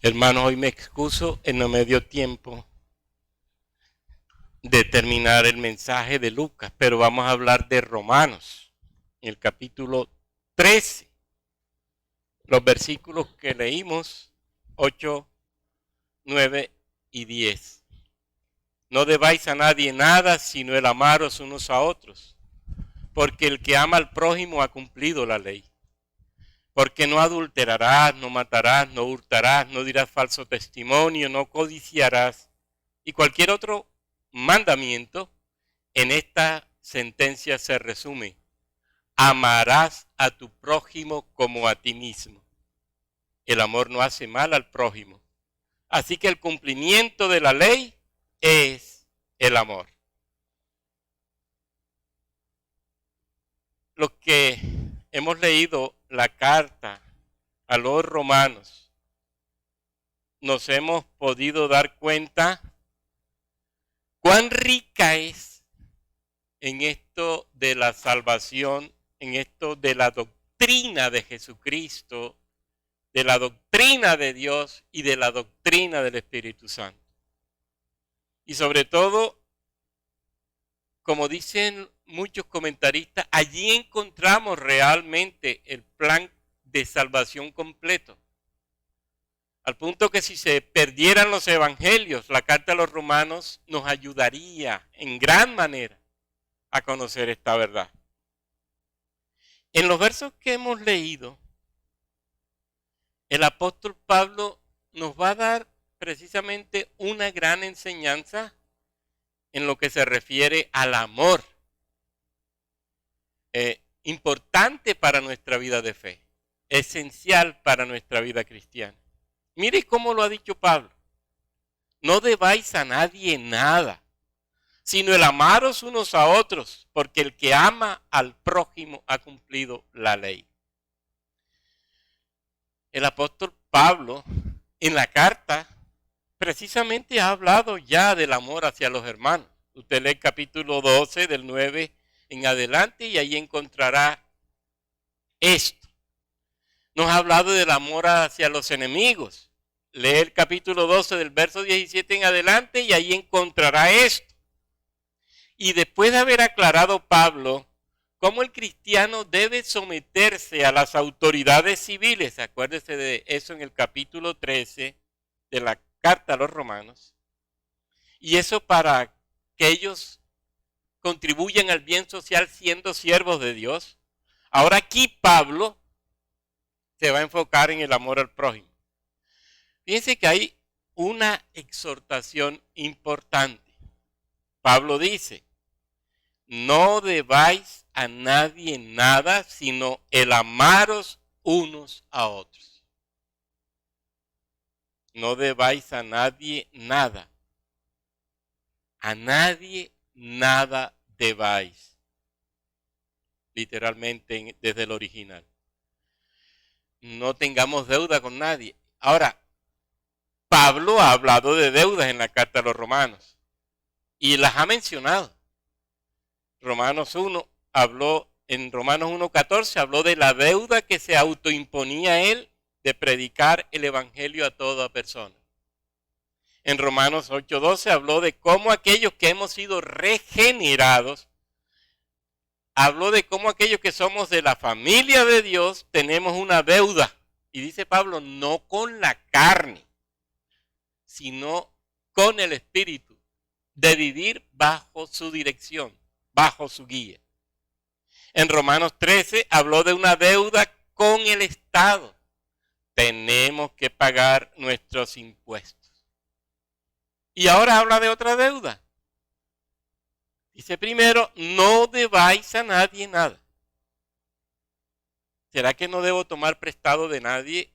Hermanos, hoy me excuso, no me dio tiempo de terminar el mensaje de Lucas, pero vamos a hablar de Romanos, en el capítulo 13, los versículos que leímos, 8, 9 y 10. No debáis a nadie nada, sino el amaros unos a otros, porque el que ama al prójimo ha cumplido la ley. Porque no adulterarás, no matarás, no hurtarás, no dirás falso testimonio, no codiciarás, y cualquier otro mandamiento en esta sentencia se resume: amarás a tu prójimo como a ti mismo. El amor no hace mal al prójimo. Así que el cumplimiento de la ley es el amor. Los que hemos leído la carta a los romanos, nos hemos podido dar cuenta cuán rica es en esto de la salvación, en esto de la doctrina de Jesucristo, de la doctrina de Dios y de la doctrina del Espíritu Santo. Y sobre todo, como dicen muchos comentaristas, allí encontramos realmente el plan de salvación completo. Al punto que si se perdieran los evangelios, la carta a los romanos nos ayudaría en gran manera a conocer esta verdad. En los versos que hemos leído, el apóstol Pablo nos va a dar precisamente una gran enseñanza en lo que se refiere al amor, importante para nuestra vida de fe, esencial para nuestra vida cristiana. Mire cómo lo ha dicho Pablo: no debáis a nadie nada, sino el amaros unos a otros, porque el que ama al prójimo ha cumplido la ley. El apóstol Pablo en la carta precisamente ha hablado ya del amor hacia los hermanos. Usted lee el capítulo 12 del 9 en adelante y ahí encontrará esto. Nos ha hablado del amor hacia los enemigos. Lee el capítulo 12 del verso 17 en adelante y ahí encontrará esto. Y después de haber aclarado Pablo cómo el cristiano debe someterse a las autoridades civiles, acuérdese de eso en el capítulo 13 de la carta a los romanos, y eso para que ellos contribuyan al bien social siendo siervos de Dios. Ahora aquí Pablo se va a enfocar en el amor al prójimo. Fíjense que hay una exhortación importante. Pablo dice: no debáis a nadie nada, sino el amaros unos a otros. No debáis a nadie nada. A nadie nada debáis. Literalmente desde el original. No tengamos deuda con nadie. Ahora, Pablo ha hablado de deudas en la carta a los romanos y las ha mencionado. Romanos 1 habló, en Romanos 1:14 habló de la deuda que se autoimponía él de predicar el evangelio a toda persona. En Romanos 8:12 habló de cómo aquellos que hemos sido regenerados, habló de cómo aquellos que somos de la familia de Dios tenemos una deuda. Y dice Pablo, no con la carne, sino con el Espíritu, de vivir bajo su dirección, bajo su guía. En Romanos 13 habló de una deuda con el Estado. Tenemos que pagar nuestros impuestos. Y ahora habla de otra deuda. Dice primero, no debáis a nadie nada. ¿Será que no debo tomar prestado de nadie?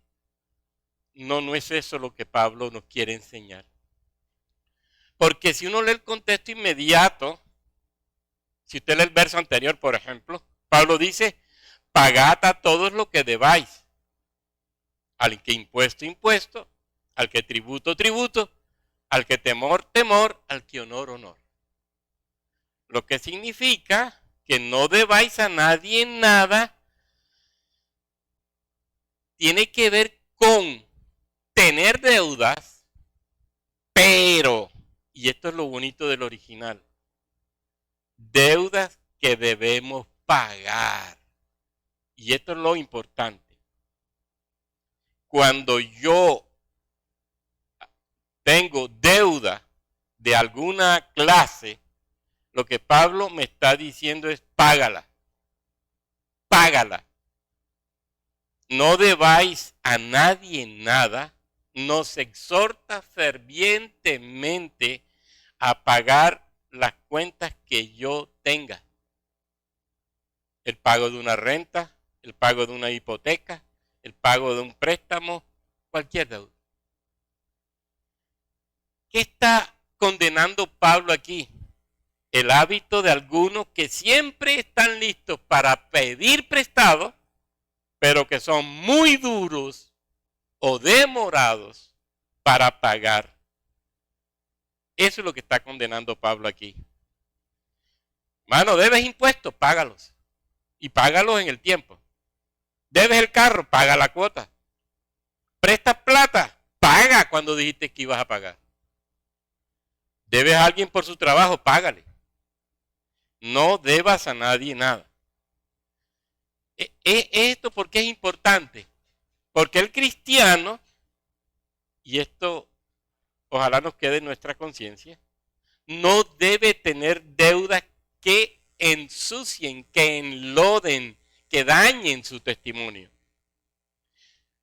No, no es eso lo que Pablo nos quiere enseñar. Porque si uno lee el contexto inmediato, si usted lee el verso anterior, por ejemplo, Pablo dice: pagad a todos lo que debáis. Al que impuesto, impuesto. Al que tributo, tributo. Al que temor, temor. Al que honor, honor. Lo que significa que no debáis a nadie nada tiene que ver con tener deudas, pero, y esto es lo bonito del original, deudas que debemos pagar. Y esto es lo importante. Cuando yo tengo deuda de alguna clase, lo que Pablo me está diciendo es págala. Págala. No debáis a nadie nada. Nos exhorta fervientemente a pagar las cuentas que yo tenga. El pago de una renta, el pago de una hipoteca, el pago de un préstamo, cualquier deuda. ¿Qué está condenando Pablo aquí? El hábito de algunos que siempre están listos para pedir prestado, pero que son muy duros o demorados para pagar. Eso es lo que está condenando Pablo aquí. Mano, debes impuestos, págalos. Y págalos en el tiempo. Debes el carro, paga la cuota. Prestas plata, paga cuando dijiste que ibas a pagar. Debes a alguien por su trabajo, págale. No debas a nadie nada. ¿Esto por qué es importante? Porque el cristiano, y esto ojalá nos quede en nuestra conciencia, no debe tener deudas que ensucien, que enloden, que dañen su testimonio.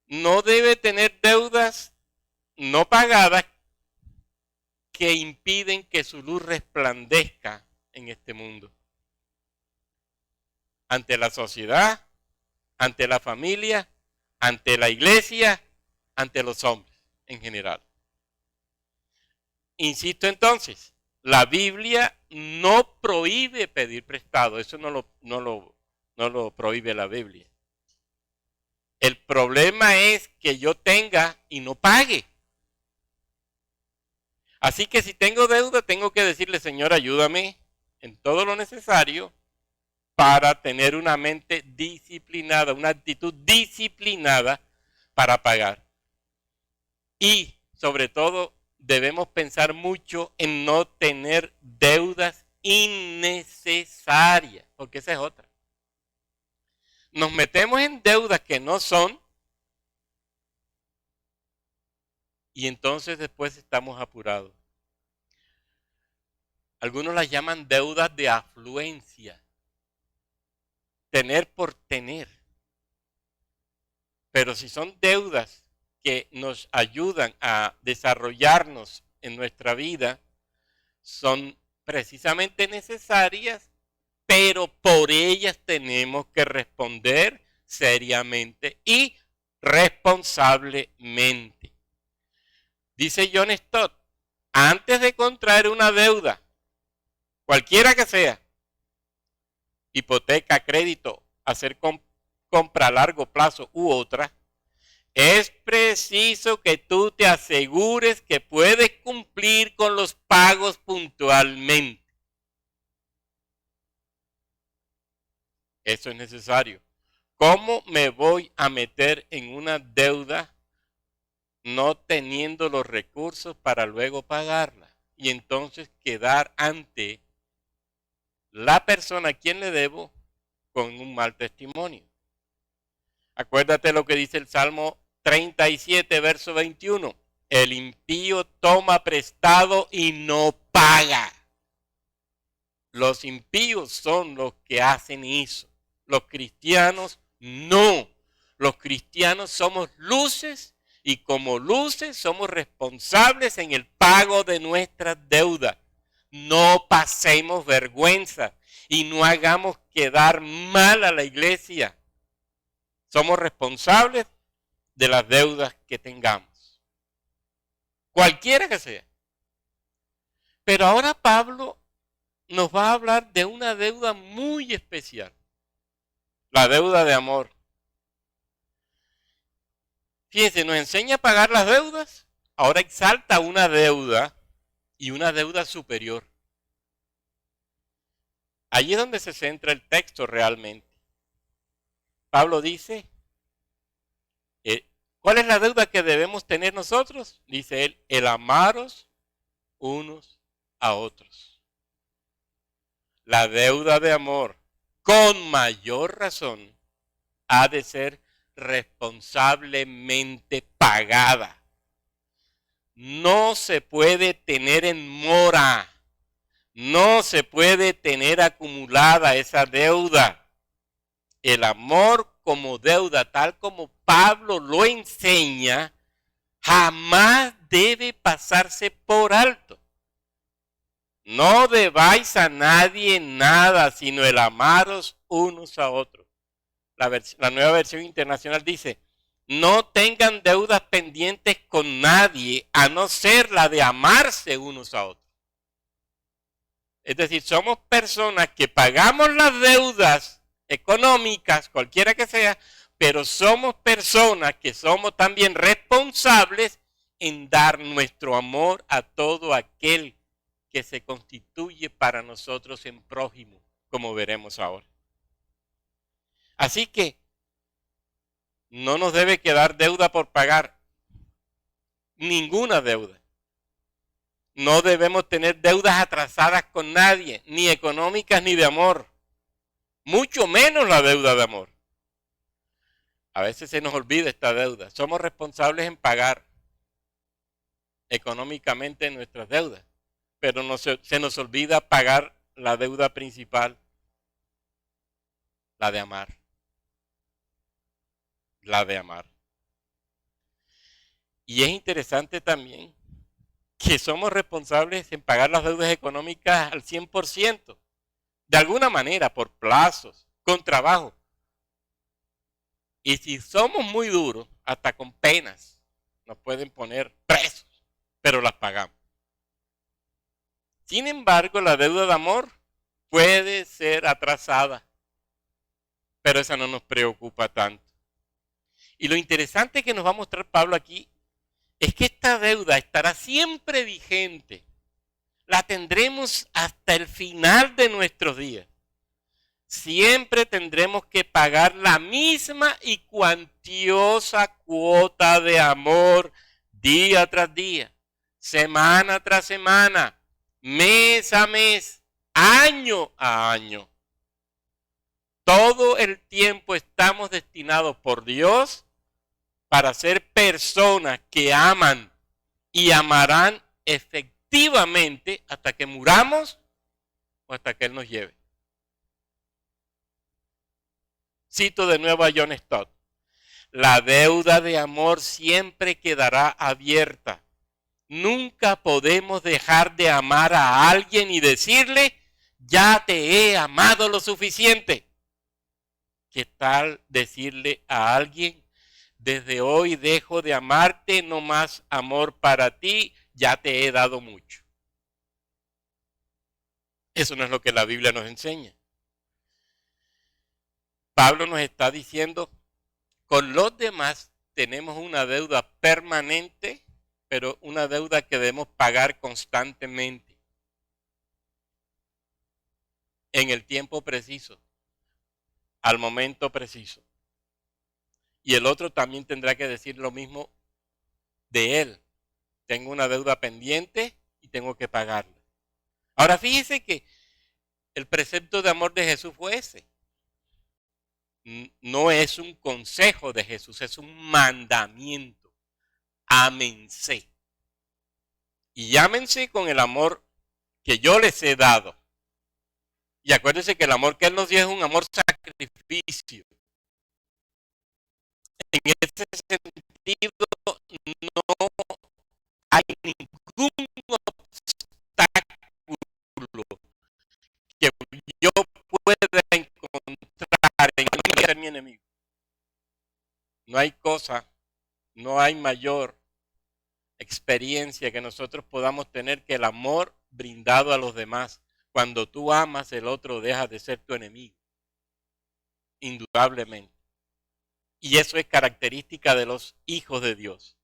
No debe tener deudas no pagadas que impiden que su luz resplandezca en este mundo. Ante la sociedad, ante la familia, ante la iglesia, ante los hombres en general. Insisto entonces, la Biblia no prohíbe pedir prestado, eso no lo prohíbe la Biblia. El problema es que yo tenga y no pague. Así que si tengo deuda, tengo que decirle, Señor, ayúdame en todo lo necesario para tener una mente disciplinada, una actitud disciplinada para pagar. Y, sobre todo, debemos pensar mucho en no tener deudas innecesarias, porque esa es otra. Nos metemos en deudas que no son y entonces después estamos apurados. Algunos las llaman deudas de afluencia. Tener por tener. Pero si son deudas que nos ayudan a desarrollarnos en nuestra vida, son precisamente necesarias, pero por ellas tenemos que responder seriamente y responsablemente. Dice John Stott, antes de contraer una deuda, cualquiera que sea, hipoteca, crédito, hacer compra a largo plazo u otra, es preciso que tú te asegures que puedes cumplir con los pagos puntualmente. Eso es necesario. ¿Cómo me voy a meter en una deuda no teniendo los recursos para luego pagarla? Y entonces quedar ante la persona a quien le debo con un mal testimonio. Acuérdate lo que dice el Salmo 37, verso 21. El impío toma prestado y no paga. Los impíos son los que hacen eso. Los cristianos no. Los cristianos somos luces y como luces somos responsables en el pago de nuestras deudas. No pasemos vergüenza y no hagamos quedar mal a la iglesia. Somos responsables de las deudas que tengamos. Cualquiera que sea. Pero ahora Pablo nos va a hablar de una deuda muy especial. La deuda de amor. Fíjense, nos enseña a pagar las deudas. Ahora exalta una deuda y una deuda superior. Allí es donde se centra el texto realmente. Pablo dice, ¿Cuál es la deuda que debemos tener nosotros? Dice él, el amaros unos a otros. La deuda de amor, con mayor razón, ha de ser responsablemente pagada. No se puede tener en mora, no se puede tener acumulada esa deuda. El amor como deuda, tal como Pablo lo enseña, jamás debe pasarse por alto. No debáis a nadie nada, sino el amaros unos a otros. La nueva versión internacional dice, no tengan deudas pendientes con nadie, a no ser la de amarse unos a otros. Es decir, somos personas que pagamos las deudas económicas, cualquiera que sea, pero somos personas que somos también responsables en dar nuestro amor a todo aquel que se constituye para nosotros en prójimo, como veremos ahora. Así que no nos debe quedar deuda por pagar, ninguna deuda. No debemos tener deudas atrasadas con nadie, ni económicas ni de amor, mucho menos la deuda de amor. A veces se nos olvida esta deuda. Somos responsables en pagar económicamente nuestras deudas, pero se nos olvida pagar la deuda principal, la de amar. La de amar. Y es interesante también que somos responsables en pagar las deudas económicas al 100%, de alguna manera, por plazos, con trabajo. Y si somos muy duros, hasta con penas, nos pueden poner presos, pero las pagamos. Sin embargo, la deuda de amor puede ser atrasada, pero esa no nos preocupa tanto. Y lo interesante que nos va a mostrar Pablo aquí es que esta deuda estará siempre vigente. La tendremos hasta el final de nuestros días. Siempre tendremos que pagar la misma y cuantiosa cuota de amor día tras día, semana tras semana, mes a mes, año a año. Todo el tiempo estamos destinados por Dios para ser personas que aman y amarán efectivamente hasta que muramos o hasta que Él nos lleve. Cito de nuevo a John Stott. La deuda de amor siempre quedará abierta. Nunca podemos dejar de amar a alguien y decirle, ya te he amado lo suficiente. ¿Qué tal decirle a alguien, desde hoy dejo de amarte, no más amor para ti, ya te he dado mucho? Eso no es lo que la Biblia nos enseña. Pablo nos está diciendo, con los demás tenemos una deuda permanente, pero una deuda que debemos pagar constantemente, en el tiempo preciso, al momento preciso. Y el otro también tendrá que decir lo mismo de él. Tengo una deuda pendiente y tengo que pagarla. Ahora fíjese que el precepto de amor de Jesús fue ese. No es un consejo de Jesús, es un mandamiento. Ámense. Y ámense con el amor que yo les he dado. Y acuérdense que el amor que Él nos dio es un amor sacrificio. En ese sentido, no hay ningún obstáculo que yo pueda encontrar en ser mi enemigo. No hay cosa, no hay mayor experiencia que nosotros podamos tener que el amor brindado a los demás. Cuando tú amas, el otro deja de ser tu enemigo. Indudablemente. Y eso es característica de los hijos de Dios.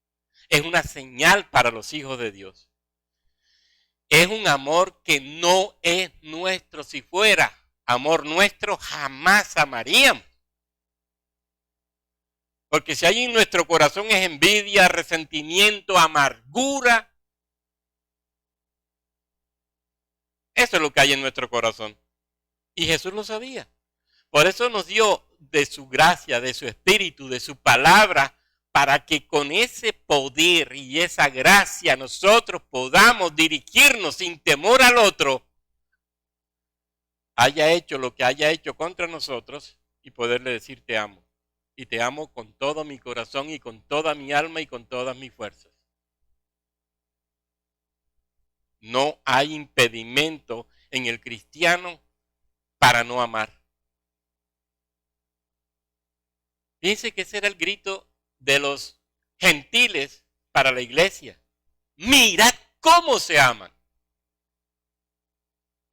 Es una señal para los hijos de Dios. Es un amor que no es nuestro. Si fuera amor nuestro, jamás amaríamos. Porque si hay en nuestro corazón es envidia, resentimiento, amargura, eso es lo que hay en nuestro corazón. Y Jesús lo sabía. Por eso nos dio de su gracia, de su espíritu, de su palabra, para que con ese poder y esa gracia nosotros podamos dirigirnos sin temor al otro, haya hecho lo que haya hecho contra nosotros y poderle decir te amo. Y te amo con todo mi corazón y con toda mi alma y con todas mis fuerzas. No hay impedimento en el cristiano para no amar. Fíjense que ese era el grito de los gentiles para la iglesia. Mirad cómo se aman.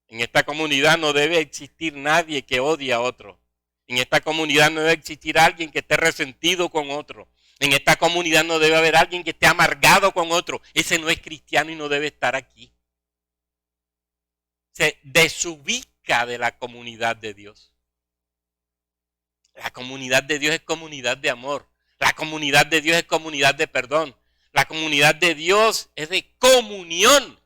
En esta comunidad no debe existir nadie que odie a otro. En esta comunidad no debe existir alguien que esté resentido con otro. En esta comunidad no debe haber alguien que esté amargado con otro. Ese no es cristiano y no debe estar aquí. Se desubica de la comunidad de Dios. La comunidad de Dios es comunidad de amor. La comunidad de Dios es comunidad de perdón. La comunidad de Dios es de comunión.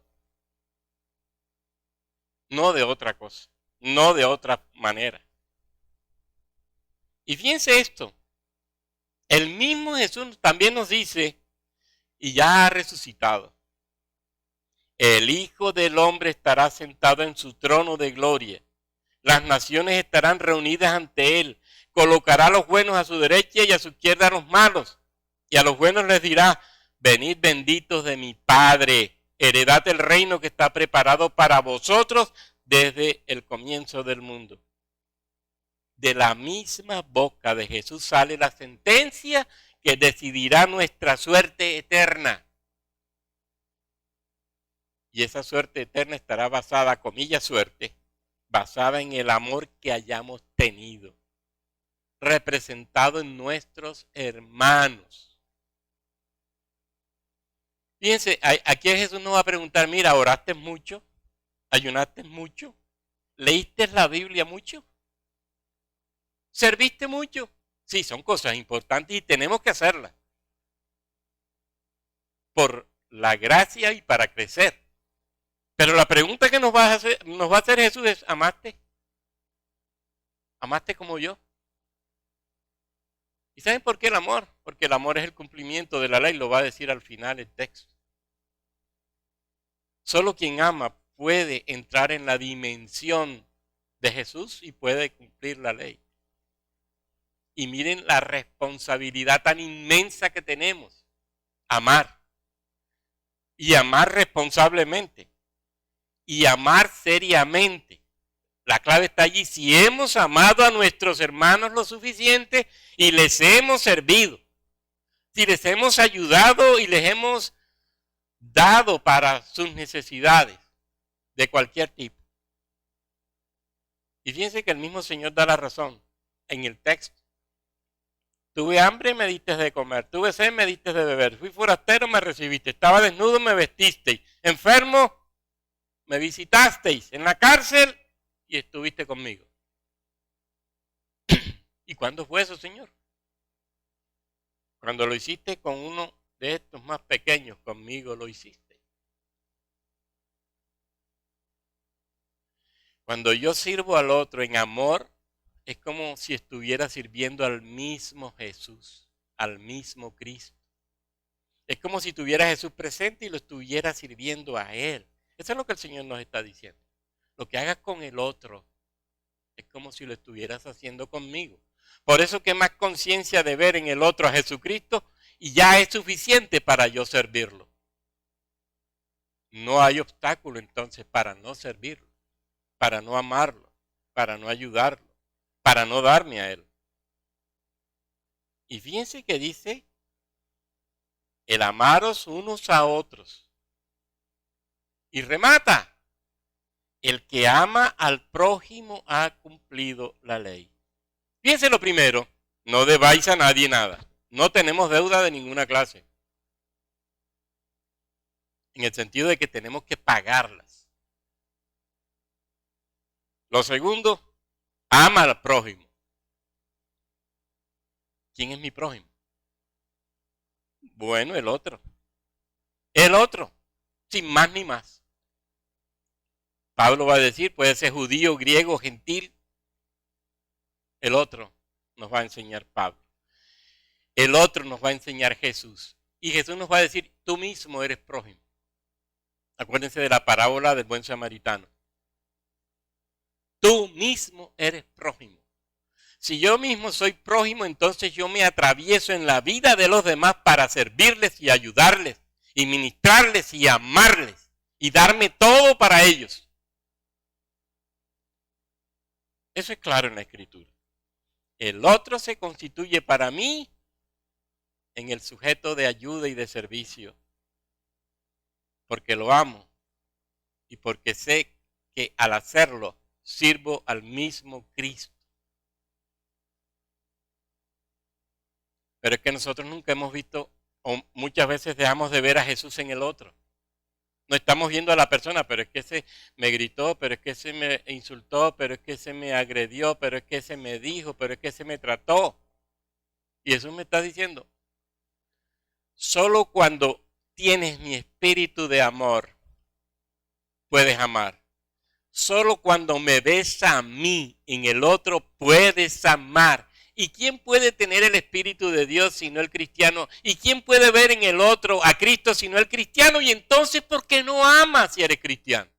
No de otra cosa. No de otra manera. Y fíjense esto. El mismo Jesús también nos dice, y ya ha resucitado, el Hijo del Hombre estará sentado en su trono de gloria. Las naciones estarán reunidas ante él. Colocará a los buenos a su derecha y a su izquierda a los malos. Y a los buenos les dirá, venid benditos de mi Padre, heredad el reino que está preparado para vosotros desde el comienzo del mundo. De la misma boca de Jesús sale la sentencia que decidirá nuestra suerte eterna. Y esa suerte eterna estará basada, comillas suerte, basada en el amor que hayamos tenido, representado en nuestros hermanos. Fíjense, aquí Jesús nos va a preguntar, mira, ¿oraste mucho? ¿Ayunaste mucho? ¿Leíste la Biblia mucho? ¿Serviste mucho? Sí, son cosas importantes y tenemos que hacerlas. Por la gracia y para crecer. Pero la pregunta que nos va a hacer Jesús es, ¿amaste? ¿Amaste como yo? ¿Y saben por qué el amor? Porque el amor es el cumplimiento de la ley, lo va a decir al final el texto. Solo quien ama puede entrar en la dimensión de Jesús y puede cumplir la ley. Y miren la responsabilidad tan inmensa que tenemos. Amar. Y amar responsablemente. Y amar seriamente. La clave está allí. Si hemos amado a nuestros hermanos lo suficiente y les hemos servido. Si les hemos ayudado y les hemos dado para sus necesidades de cualquier tipo. Y fíjense que el mismo Señor da la razón en el texto. Tuve hambre, me diste de comer. Tuve sed, me diste de beber. Fui forastero, me recibiste. Estaba desnudo, me vestisteis. Enfermo, me visitasteis. En la cárcel y estuviste conmigo. ¿Y cuándo fue eso, Señor? Cuando lo hiciste con uno de estos más pequeños, conmigo lo hiciste. Cuando yo sirvo al otro en amor, es como si estuviera sirviendo al mismo Jesús, al mismo Cristo. Es como si tuviera a Jesús presente y lo estuviera sirviendo a Él. Eso es lo que el Señor nos está diciendo. Lo que hagas con el otro es como si lo estuvieras haciendo conmigo. Por eso que más conciencia de ver en el otro a Jesucristo y ya es suficiente para yo servirlo. No hay obstáculo entonces para no servirlo, para no amarlo, para no ayudarlo, para no darme a Él. Y fíjense que dice, el amaros unos a otros. Y remata, el que ama al prójimo ha cumplido la ley. Fíjense lo primero, no debáis a nadie nada. No tenemos deuda de ninguna clase. En el sentido de que tenemos que pagarlas. Lo segundo, ama al prójimo. ¿Quién es mi prójimo? Bueno, el otro. El otro, sin más ni más. Pablo va a decir, puede ser judío, griego, gentil. El otro nos va a enseñar Pablo. El otro nos va a enseñar Jesús. Y Jesús nos va a decir, tú mismo eres prójimo. Acuérdense de la parábola del buen samaritano. Tú mismo eres prójimo. Si yo mismo soy prójimo, entonces yo me atravieso en la vida de los demás para servirles y ayudarles, y ministrarles y amarles, y darme todo para ellos. Eso es claro en la Escritura. El otro se constituye para mí en el sujeto de ayuda y de servicio, porque lo amo y porque sé que al hacerlo sirvo al mismo Cristo. Pero es que nosotros nunca hemos visto, o muchas veces dejamos de ver a Jesús en el otro. No estamos viendo a la persona, pero es que ese me gritó, pero es que ese me insultó, pero es que ese me agredió, pero es que ese me dijo, pero es que ese me trató. Y Jesús me está diciendo, solo cuando tienes mi espíritu de amor, puedes amar. Solo cuando me ves a mí en el otro, puedes amar. ¿Y quién puede tener el Espíritu de Dios sino el cristiano? ¿Y quién puede ver en el otro a Cristo sino el cristiano? Y entonces, ¿por qué no amas si eres cristiano?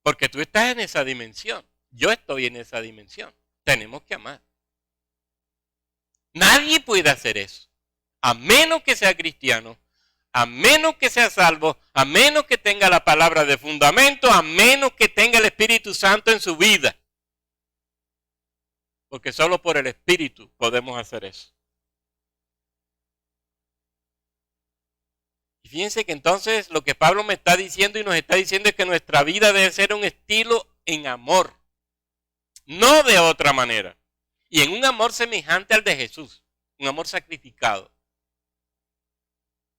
Porque tú estás en esa dimensión. Yo estoy en esa dimensión. Tenemos que amar. Nadie puede hacer eso, a menos que sea cristiano, a menos que sea salvo, a menos que tenga la palabra de fundamento, a menos que tenga el Espíritu Santo en su vida. Porque solo por el Espíritu podemos hacer eso. Y fíjense que entonces lo que Pablo me está diciendo y nos está diciendo es que nuestra vida debe ser un estilo en amor, no de otra manera. Y en un amor semejante al de Jesús, un amor sacrificado.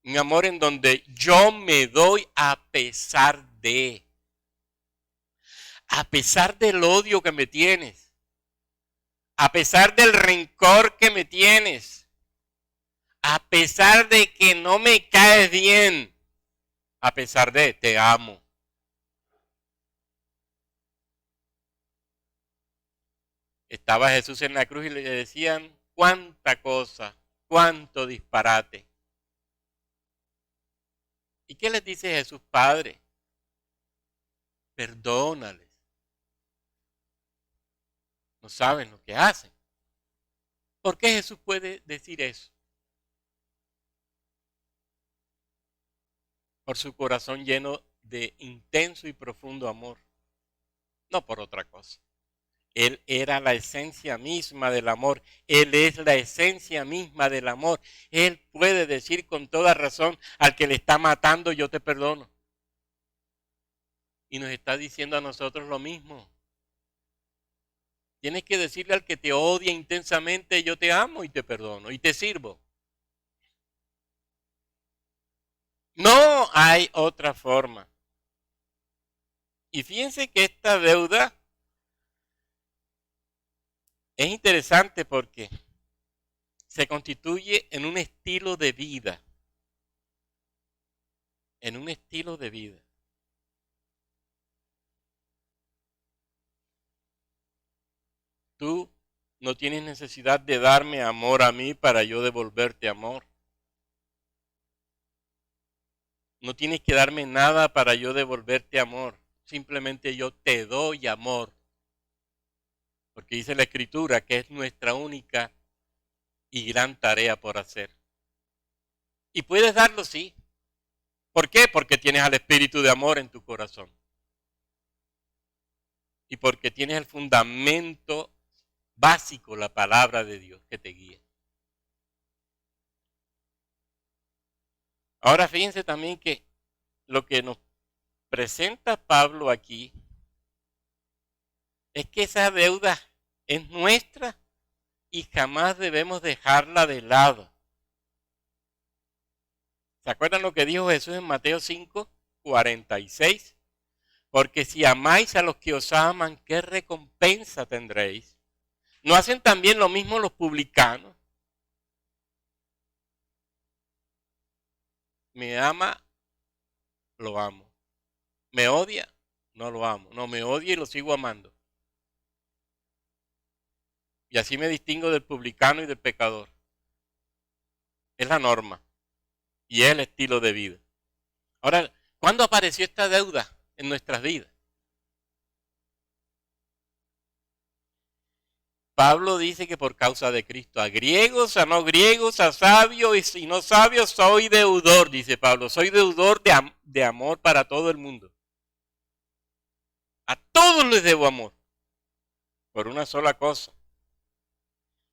Un amor en donde yo me doy a pesar del odio que me tienes, a pesar del rencor que me tienes, a pesar de que no me caes bien, a pesar de te amo. Estaba Jesús en la cruz y le decían, cuánta cosa, cuánto disparate. ¿Y qué les dice Jesús Padre? Perdónales. No saben lo que hacen. ¿Por qué Jesús puede decir eso? Por su corazón lleno de intenso y profundo amor. No por otra cosa. Él era la esencia misma del amor. Él es la esencia misma del amor. Él puede decir con toda razón al que le está matando, yo te perdono. Y nos está diciendo a nosotros lo mismo. Tienes que decirle al que te odia intensamente, yo te amo y te perdono y te sirvo. No hay otra forma. Y fíjense que esta deuda es interesante porque se constituye en un estilo de vida. En un estilo de vida. Tú no tienes necesidad de darme amor a mí para yo devolverte amor. No tienes que darme nada para yo devolverte amor. Simplemente yo te doy amor. Porque dice la Escritura que es nuestra única y gran tarea por hacer. Y puedes darlo, sí. ¿Por qué? Porque tienes al Espíritu de amor en tu corazón. Y porque tienes el fundamento básico, la palabra de Dios que te guía. Ahora fíjense también que lo que nos presenta Pablo aquí es que esa deuda es nuestra y jamás debemos dejarla de lado. ¿Se acuerdan lo que dijo Jesús en Mateo 5:46? Porque si amáis a los que os aman, ¿qué recompensa tendréis? ¿No hacen también lo mismo los publicanos? Me ama, lo amo. Me odia, no lo amo. No, me odia y lo sigo amando. Y así me distingo del publicano y del pecador. Es la norma y es el estilo de vida. Ahora, ¿cuándo apareció esta deuda en nuestras vidas? Pablo dice que por causa de Cristo, a griegos, a no griegos, a sabios y no sabios, soy deudor, dice Pablo. Soy deudor de amor para todo el mundo. A todos les debo amor. Por una sola cosa.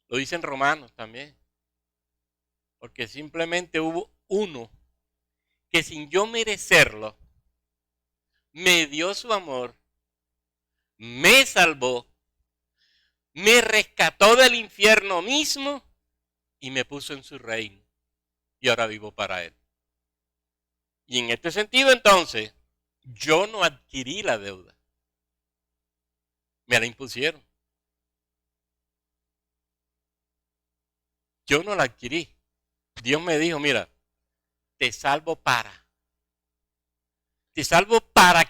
Lo dicen Romanos también. Porque simplemente hubo uno que sin yo merecerlo, me dio su amor, me salvó, me rescató del infierno mismo y me puso en su reino. Y ahora vivo para él. Y en este sentido entonces, yo no adquirí la deuda. Me la impusieron. Yo no la adquirí. Dios me dijo, mira, te salvo para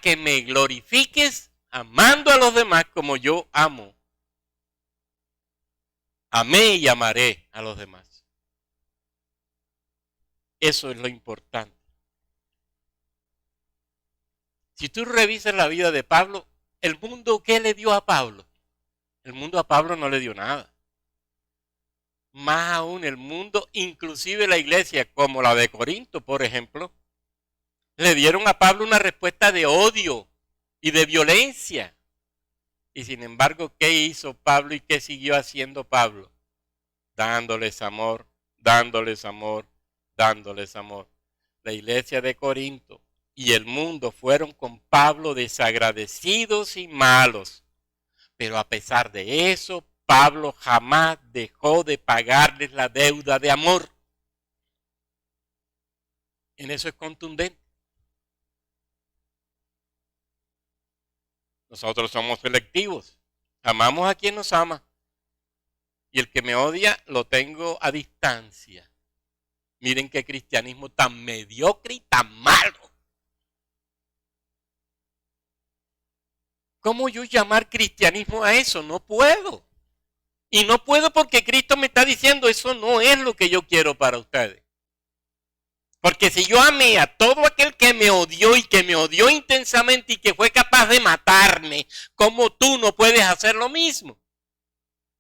que me glorifiques amando a los demás como yo amo. Amé y amaré a los demás. Eso es lo importante. Si tú revisas la vida de Pablo, el mundo, ¿qué le dio a Pablo? El mundo a Pablo no le dio nada. Más aún el mundo, inclusive la iglesia, como la de Corinto, por ejemplo, le dieron a Pablo una respuesta de odio y de violencia. Y sin embargo, ¿qué hizo Pablo y qué siguió haciendo Pablo? Dándoles amor, dándoles amor, dándoles amor. La iglesia de Corinto y el mundo fueron con Pablo desagradecidos y malos. Pero a pesar de eso, Pablo jamás dejó de pagarles la deuda de amor. En eso es contundente. Nosotros somos selectivos. Amamos a quien nos ama. Y el que me odia lo tengo a distancia. Miren qué cristianismo tan mediocre y tan malo. ¿Cómo yo llamar cristianismo a eso? No puedo. Y no puedo porque Cristo me está diciendo, eso no es lo que yo quiero para ustedes. Porque si yo amé a todo aquel que me odió y que me odió intensamente y que fue capaz de matarme, ¿cómo tú no puedes hacer lo mismo?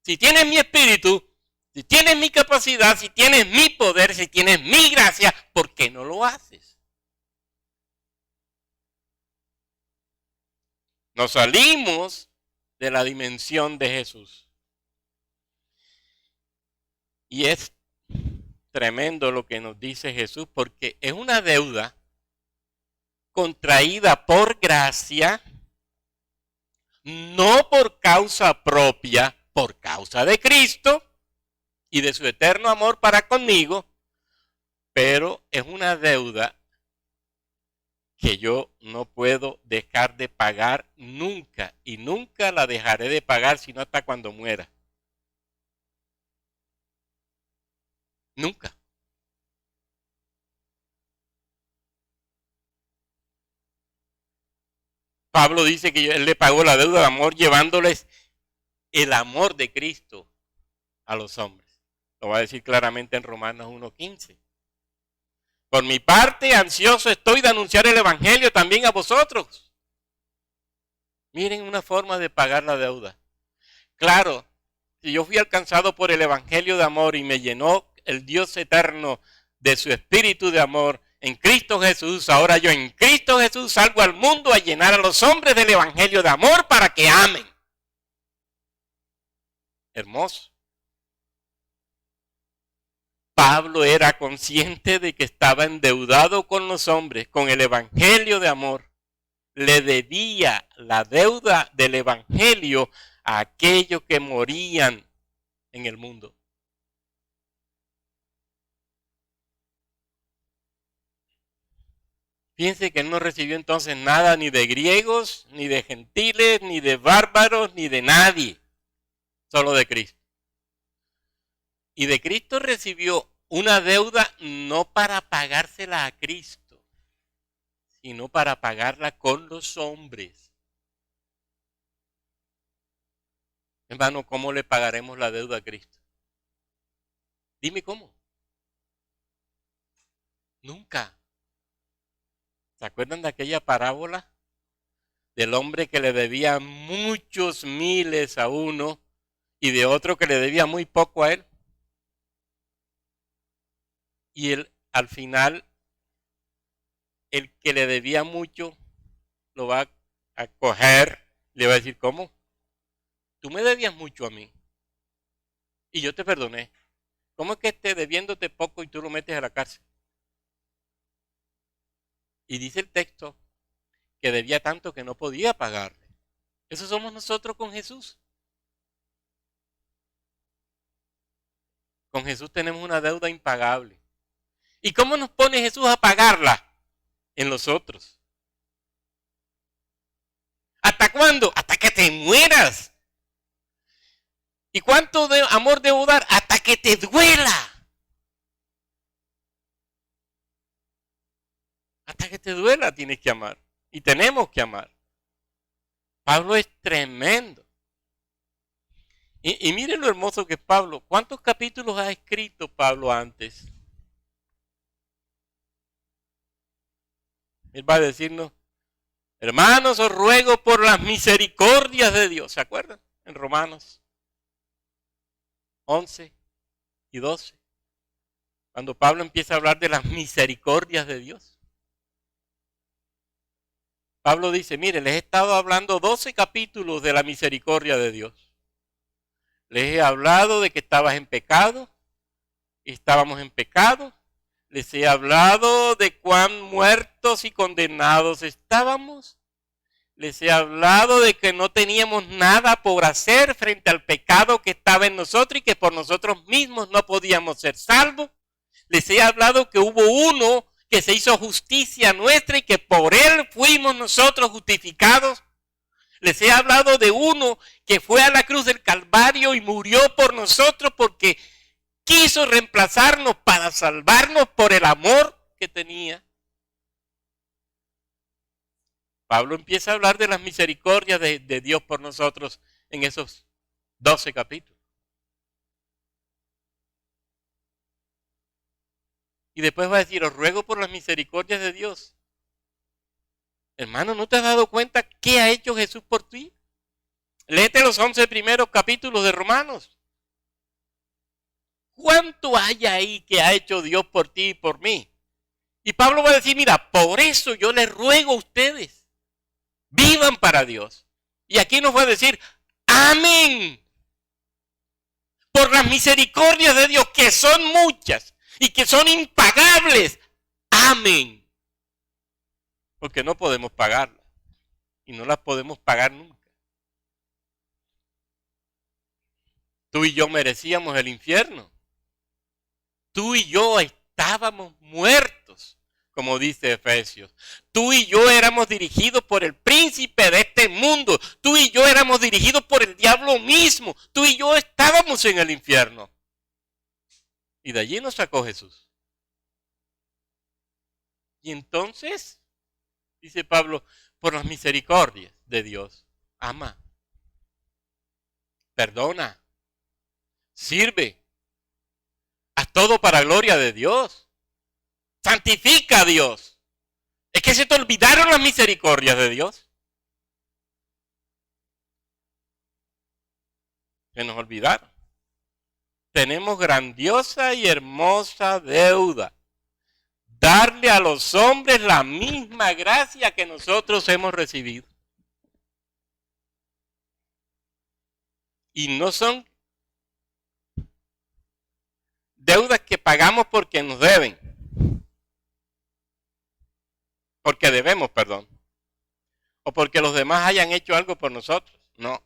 Si tienes mi espíritu, si tienes mi capacidad, si tienes mi poder, si tienes mi gracia, ¿por qué no lo haces? Nos salimos de la dimensión de Jesús. Y es tremendo lo que nos dice Jesús, porque es una deuda contraída por gracia, no por causa propia, por causa de Cristo y de su eterno amor para conmigo, pero es una deuda que yo no puedo dejar de pagar nunca, y nunca la dejaré de pagar sino hasta cuando muera. Nunca. Pablo dice que él le pagó la deuda de amor llevándoles el amor de Cristo a los hombres. Lo va a decir claramente en Romanos 1:15. Por mi parte, ansioso estoy de anunciar el evangelio también a vosotros. Miren una forma de pagar la deuda. Claro, si yo fui alcanzado por el evangelio de amor y me llenó el Dios eterno de su espíritu de amor en Cristo Jesús, ahora yo en Cristo Jesús salgo al mundo a llenar a los hombres del evangelio de amor para que amen. Hermoso. Pablo era consciente de que estaba endeudado con los hombres, con el evangelio de amor. Le debía la deuda del evangelio a aquellos que morían en el mundo. Fíjense que él no recibió entonces nada ni de griegos, ni de gentiles, ni de bárbaros, ni de nadie, solo de Cristo. Y de Cristo recibió una deuda no para pagársela a Cristo, sino para pagarla con los hombres. Hermano, ¿cómo le pagaremos la deuda a Cristo? Dime cómo. Nunca. ¿Se acuerdan de aquella parábola del hombre que le debía muchos miles a uno y de otro que le debía muy poco a él? Y él, al final, el que le debía mucho lo va a coger, le va a decir, ¿cómo? Tú me debías mucho a mí y yo te perdoné. ¿Cómo es que esté debiéndote poco y tú lo metes a la cárcel? Y dice el texto que debía tanto que no podía pagarle. Eso somos nosotros con Jesús. Con Jesús tenemos una deuda impagable. ¿Y cómo nos pone Jesús a pagarla? En los otros. ¿Hasta cuándo? Hasta que te mueras. ¿Y cuánto de amor debo dar? Hasta que te duela. Hasta que te duela tienes que amar. Y tenemos que amar. Pablo es tremendo. Y miren lo hermoso que es Pablo. ¿Cuántos capítulos ha escrito Pablo antes? Él va a decirnos, hermanos, os ruego por las misericordias de Dios. ¿Se acuerdan? En Romanos 11 y 12. Cuando Pablo empieza a hablar de las misericordias de Dios. Pablo dice, mire, les he estado hablando 12 capítulos de la misericordia de Dios. Les he hablado de que estabas en pecado, y estábamos en pecado. Les he hablado de cuán muertos y condenados estábamos. Les he hablado de que no teníamos nada por hacer frente al pecado que estaba en nosotros y que por nosotros mismos no podíamos ser salvos. Les he hablado que hubo uno que se hizo justicia nuestra y que por él fuimos nosotros justificados. Les he hablado de uno que fue a la cruz del Calvario y murió por nosotros porque quiso reemplazarnos para salvarnos por el amor que tenía. Pablo empieza a hablar de las misericordias de Dios por nosotros en esos 12 capítulos. Y después va a decir, os ruego por las misericordias de Dios. Hermano, ¿no te has dado cuenta qué ha hecho Jesús por ti? Léete los 11 primeros capítulos de Romanos. ¿Cuánto hay ahí que ha hecho Dios por ti y por mí? Y Pablo va a decir, mira, por eso yo les ruego a ustedes, vivan para Dios. Y aquí nos va a decir, amén. Por las misericordias de Dios, que son muchas y que son impagables. Amén. Porque no podemos pagarlas. Y no las podemos pagar nunca. Tú y yo merecíamos el infierno. Tú y yo estábamos muertos, como dice Efesios. Tú y yo éramos dirigidos por el príncipe de este mundo. Tú y yo éramos dirigidos por el diablo mismo. Tú y yo estábamos en el infierno. Y de allí nos sacó Jesús. Y entonces, dice Pablo, por las misericordias de Dios, ama, perdona, sirve, haz todo para gloria de Dios, santifica a Dios. Es que se te olvidaron las misericordias de Dios. Se nos olvidaron. Tenemos grandiosa y hermosa deuda. Darle a los hombres la misma gracia que nosotros hemos recibido. Y no son deudas que pagamos porque nos deben. Porque debemos, perdón. O porque los demás hayan hecho algo por nosotros. No.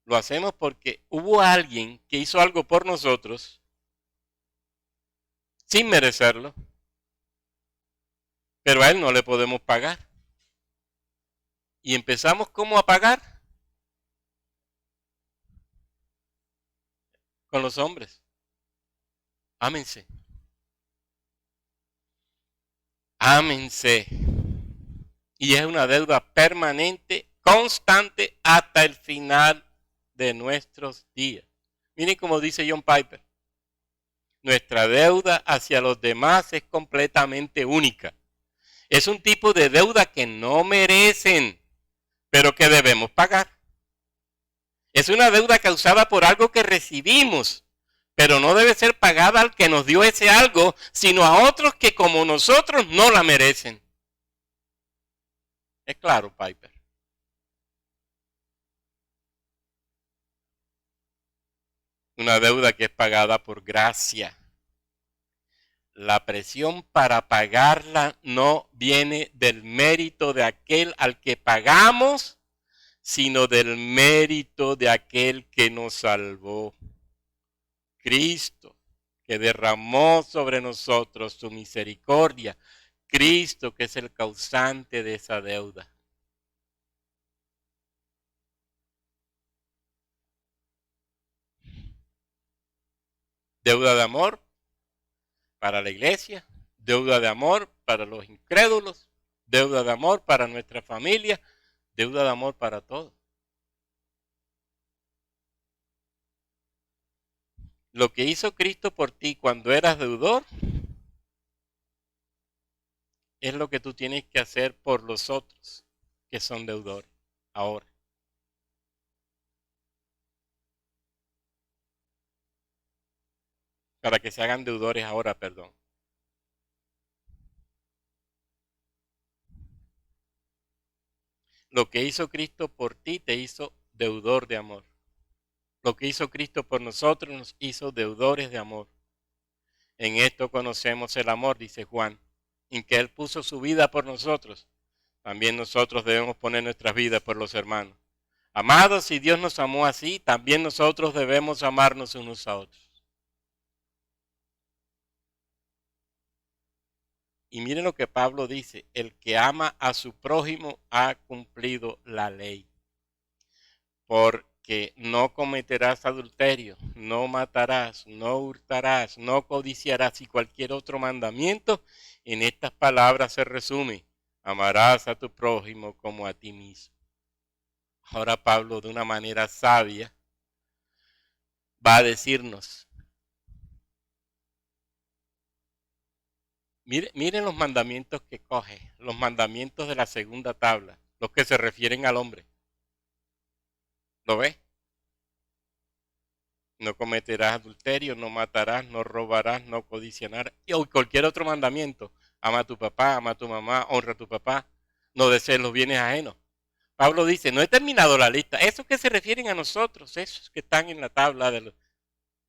Lo hacemos porque hubo alguien que hizo algo por nosotros sin merecerlo, pero a él no le podemos pagar. Y empezamos ¿cómo a pagar? Con los hombres. Ámense. Ámense. Y es una deuda permanente, constante, hasta el final de nuestros días. Miren como dice John Piper. Nuestra deuda hacia los demás es completamente única. Es un tipo de deuda que no merecen, pero que debemos pagar. Es una deuda causada por algo que recibimos, pero no debe ser pagada al que nos dio ese algo, sino a otros que como nosotros no la merecen. Es claro, Piper. Una deuda que es pagada por gracia. La presión para pagarla no viene del mérito de aquel al que pagamos, sino del mérito de aquel que nos salvó. Cristo, que derramó sobre nosotros su misericordia. Cristo, que es el causante de esa deuda. Deuda de amor para la iglesia, deuda de amor para los incrédulos, deuda de amor para nuestra familia, deuda de amor para todos. Lo que hizo Cristo por ti cuando eras deudor es lo que tú tienes que hacer por los otros que son deudores ahora. Para que se hagan deudores ahora, perdón. Lo que hizo Cristo por ti te hizo deudor de amor. Lo que hizo Cristo por nosotros nos hizo deudores de amor. En esto conocemos el amor, dice Juan, en que Él puso su vida por nosotros. También nosotros debemos poner nuestras vidas por los hermanos. Amados, si Dios nos amó así, también nosotros debemos amarnos unos a otros. Y miren lo que Pablo dice, el que ama a su prójimo ha cumplido la ley. Porque no cometerás adulterio, no matarás, no hurtarás, no codiciarás y cualquier otro mandamiento, en estas palabras se resume, amarás a tu prójimo como a ti mismo. Ahora Pablo de una manera sabia va a decirnos, miren los mandamientos que coge, los mandamientos de la segunda tabla, los que se refieren al hombre. ¿Lo ves? No cometerás adulterio, no matarás, no robarás, no codiciarás, y cualquier otro mandamiento. Ama a tu papá, ama a tu mamá, honra a tu papá, no desees los bienes ajenos. Pablo dice, no he terminado la lista. Esos que se refieren a nosotros, esos que están en la tabla de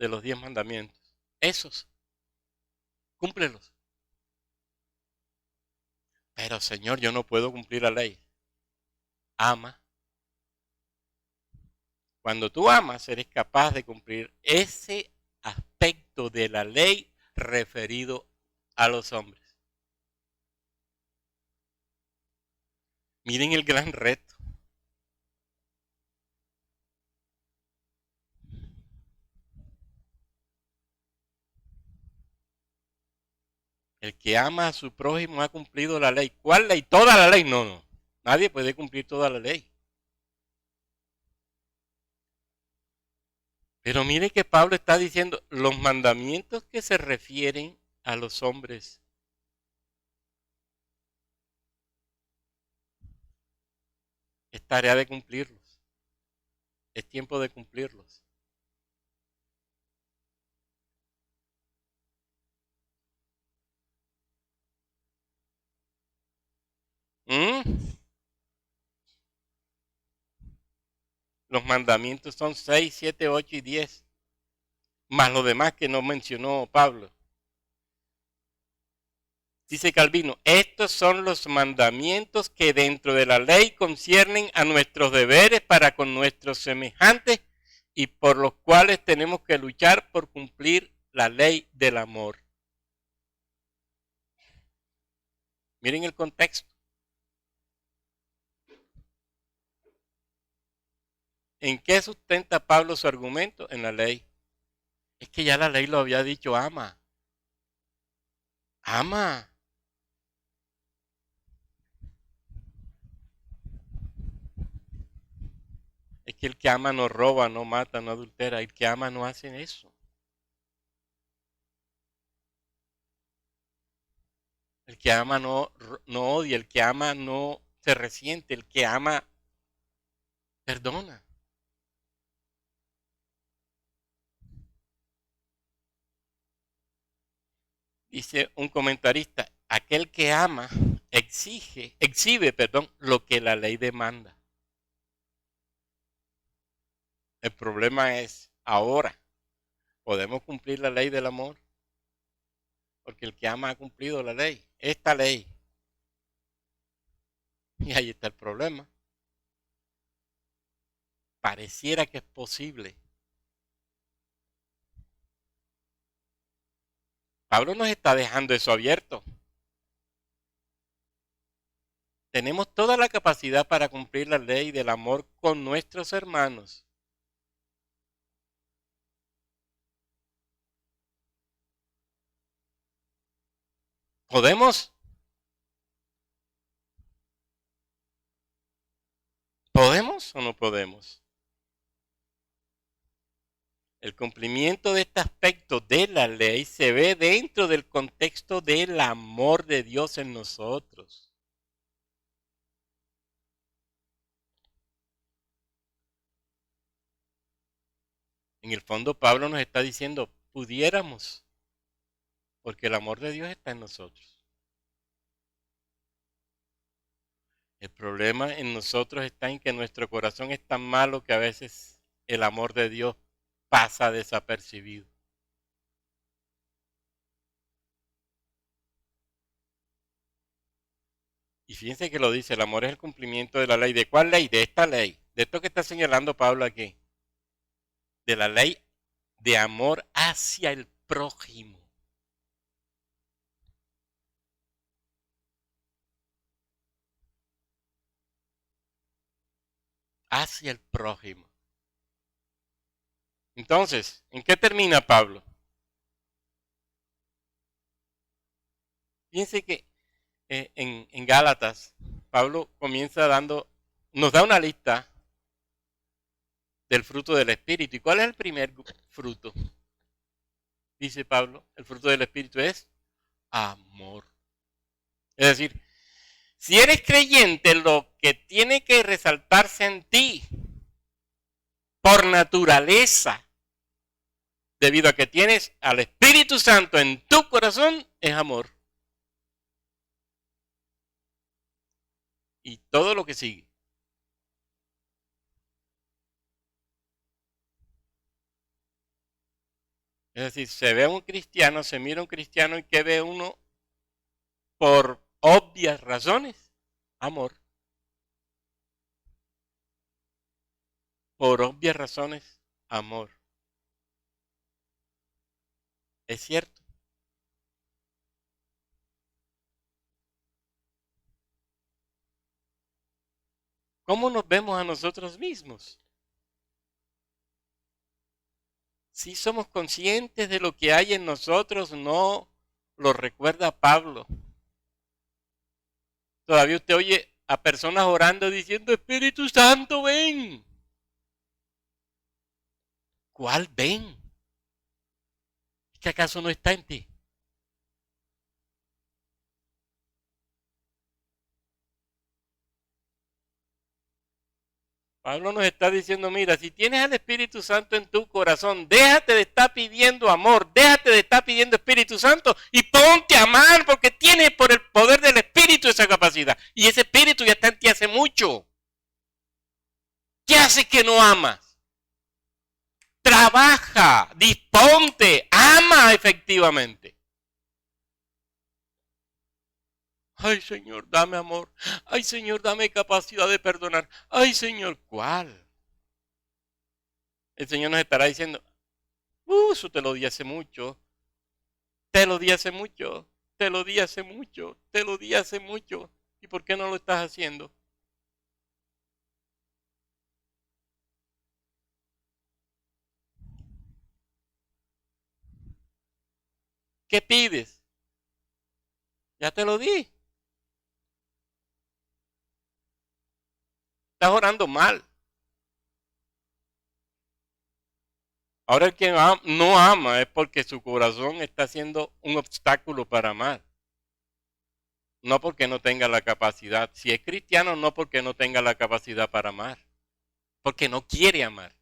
los 10 mandamientos. Esos, cúmplelos. Pero Señor, yo no puedo cumplir la ley. Ama. Cuando tú amas, eres capaz de cumplir ese aspecto de la ley referido a los hombres. Miren el gran reto. El que ama a su prójimo ha cumplido la ley. ¿Cuál ley? Toda la ley. No, no. Nadie puede cumplir toda la ley. Pero mire que Pablo está diciendo, los mandamientos que se refieren a los hombres. Es tarea de cumplirlos. Es tiempo de cumplirlos. ¿Mm? Los mandamientos son 6, 7, 8 y 10. Más lo demás que no mencionó Pablo. Dice Calvino, estos son los mandamientos que dentro de la ley conciernen a nuestros deberes para con nuestros semejantes y por los cuales tenemos que luchar por cumplir la ley del amor. Miren el contexto. ¿En qué sustenta Pablo su argumento? En la ley. Es que ya la ley lo había dicho, ama. ama. Es que el que ama no roba, no mata, no adultera. El que ama no hace eso. El que ama no odia, el que ama no se resiente, el que ama perdona. Dice un comentarista, aquel que ama exhibe, lo que la ley demanda. El problema es ahora, ¿podemos cumplir la ley del amor? Porque el que ama ha cumplido la ley, esta ley. Y ahí está el problema. Pareciera que es posible. Pablo nos está dejando eso abierto. Tenemos toda la capacidad para cumplir la ley del amor con nuestros hermanos. ¿Podemos? ¿Podemos o no podemos? El cumplimiento de este aspecto de la ley se ve dentro del contexto del amor de Dios en nosotros. En el fondo, Pablo nos está diciendo, pudiéramos, porque el amor de Dios está en nosotros. El problema en nosotros está en que nuestro corazón es tan malo que a veces el amor de Dios pasa desapercibido. Y fíjense que lo dice, el amor es el cumplimiento de la ley. ¿De cuál ley? De esta ley. De esto que está señalando Pablo aquí. De la ley de amor hacia el prójimo. Hacia el prójimo. Entonces, ¿en qué termina Pablo? Fíjense que en Gálatas, Pablo comienza nos da una lista del fruto del Espíritu. ¿Y cuál es el primer fruto? Dice Pablo, el fruto del Espíritu es amor. Es decir, si eres creyente, lo que tiene que resaltarse en ti, por naturaleza, debido a que tienes al Espíritu Santo en tu corazón, es amor. Y todo lo que sigue. Es decir, se ve a un cristiano, se mira a un cristiano y ¿qué ve uno? Por obvias razones, amor. Por obvias razones, amor. Es cierto. ¿Cómo nos vemos a nosotros mismos? Si somos conscientes de lo que hay en nosotros, no lo recuerda Pablo. Todavía usted oye a personas orando diciendo, Espíritu Santo, ven. ¿Cuál ven? ¿Es que acaso no está en ti? Pablo nos está diciendo, mira, si tienes al Espíritu Santo en tu corazón, déjate de estar pidiendo amor, déjate de estar pidiendo Espíritu Santo y ponte a amar porque tienes por el poder del Espíritu esa capacidad. Y ese Espíritu ya está en ti hace mucho. ¿Qué haces que no amas? Trabaja, disponte, ama efectivamente. Ay, Señor, dame amor. Ay, Señor, dame capacidad de perdonar. Ay, Señor, ¿cuál? El Señor nos estará diciendo, eso te lo di hace mucho. Te lo di hace mucho. Te lo di hace mucho. Te lo di hace mucho. ¿Y por qué no lo estás haciendo? ¿Qué pides? Ya te lo di. Estás orando mal. Ahora el que no ama es porque su corazón está siendo un obstáculo para amar. No porque no tenga la capacidad. Si es cristiano, no porque no tenga la capacidad para amar. Porque no quiere amar.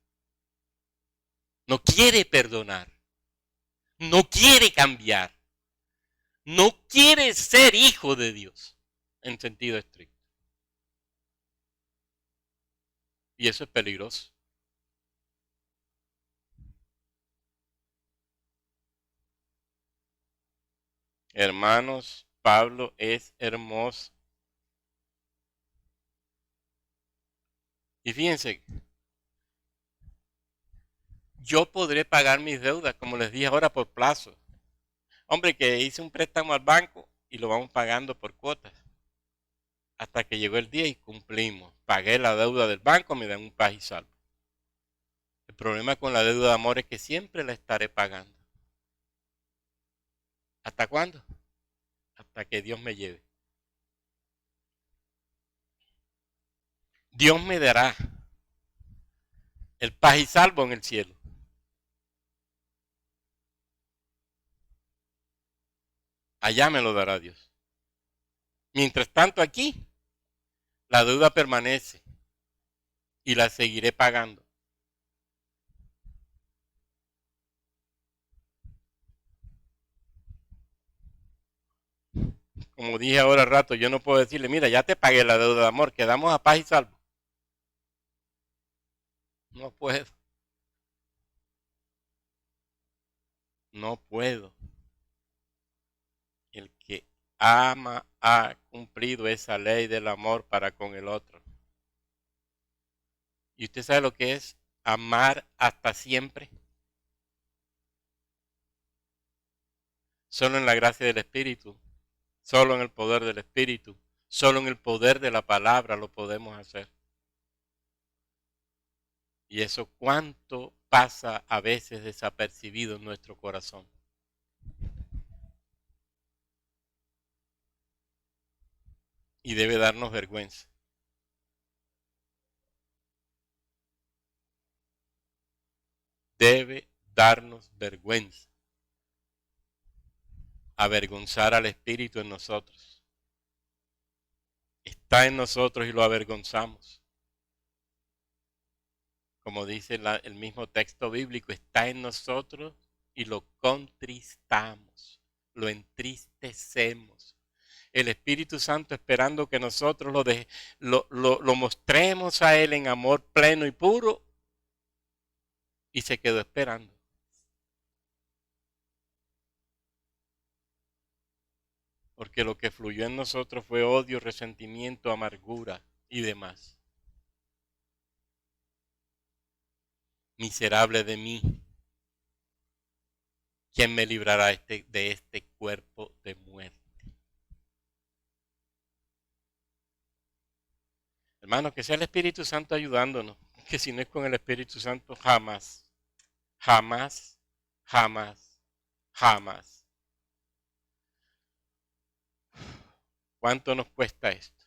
No quiere perdonar. No quiere cambiar. No quiere ser hijo de Dios. En sentido estricto. Y eso es peligroso. Hermanos, Pablo es hermoso. Y fíjense, yo podré pagar mis deudas, como les dije ahora, por plazo. Hombre, que hice un préstamo al banco y lo vamos pagando por cuotas. Hasta que llegó el día y cumplimos. Pagué la deuda del banco, me dan un paz y salvo. El problema con la deuda de amor es que siempre la estaré pagando. ¿Hasta cuándo? Hasta que Dios me lleve. Dios me dará el paz y salvo en el cielo. Allá me lo dará Dios. Mientras tanto aquí, la deuda permanece y la seguiré pagando. Como dije ahora al rato, yo no puedo decirle, mira, ya te pagué la deuda de amor, quedamos a paz y salvo. No puedo, no puedo. El que ama ha cumplido esa ley del amor para con el otro. ¿Y usted sabe lo que es amar hasta siempre? Solo en la gracia del Espíritu, solo en el poder del Espíritu, solo en el poder de la palabra lo podemos hacer. Y eso cuánto pasa a veces desapercibido en nuestro corazón. Y debe darnos vergüenza. Debe darnos vergüenza. Avergonzar al Espíritu en nosotros. Está en nosotros y lo avergonzamos. Como dice el mismo texto bíblico, está en nosotros y lo contristamos, lo entristecemos. El Espíritu Santo esperando que nosotros lo mostremos a Él en amor pleno y puro, y se quedó esperando. Porque lo que fluyó en nosotros fue odio, resentimiento, amargura y demás. Miserable de mí, ¿quién me librará de este cuerpo de muerte? Hermanos, que sea el Espíritu Santo ayudándonos, que si no es con el Espíritu Santo, jamás, jamás, jamás, jamás. ¿Cuánto nos cuesta esto?